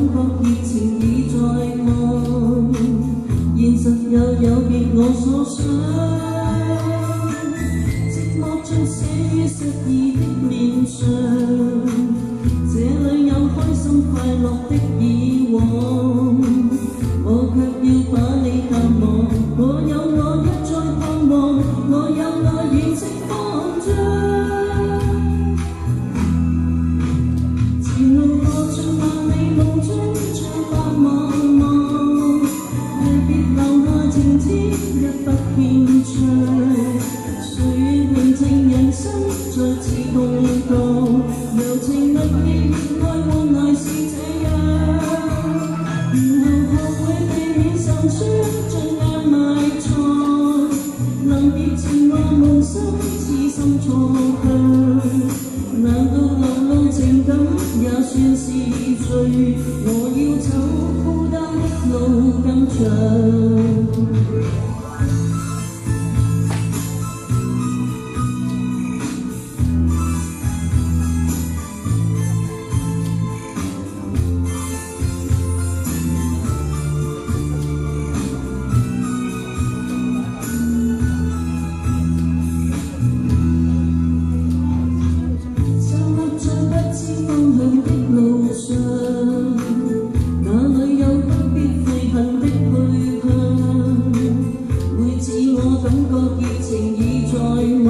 覺熱情已在望，現實又有別我所想，寂寞像寫於失意的面上，這裏有開心快樂的以往，我卻要把你淡忘，我有我一再盼望，我有我現實慌張，前路何盡萬里夢中像白茫茫，離別留下情知一筆篇章，歲月平靜人生再次動盪，柔情蜜意愛換來是這樣，然後學會避免受傷，盡量埋藏，臨別前話無心痴心錯向，難道流露情感也算是罪？我要走孤單的路更長。感覺熱情已在望，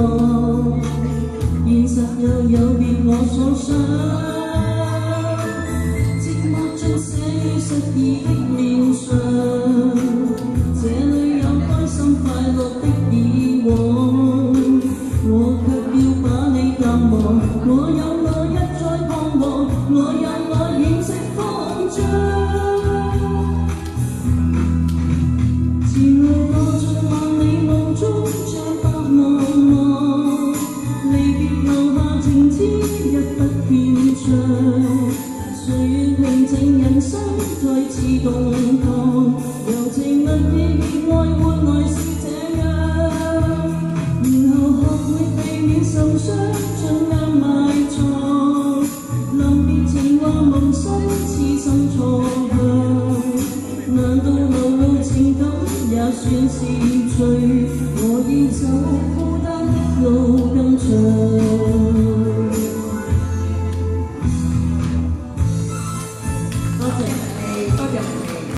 現實又有別我所想，寂寞像寫於失意的面上，這裏有開心快樂的以往，我卻要把你淡忘，我有我一再彷徨，我有我現實慌張。歲月平靜人生再次動盪，柔情蜜意熱愛換來是這樣，然後學會避免受傷，盡量埋藏，臨別情話無心痴心錯向，難道流露情感也算是罪？我要走孤單的路更長。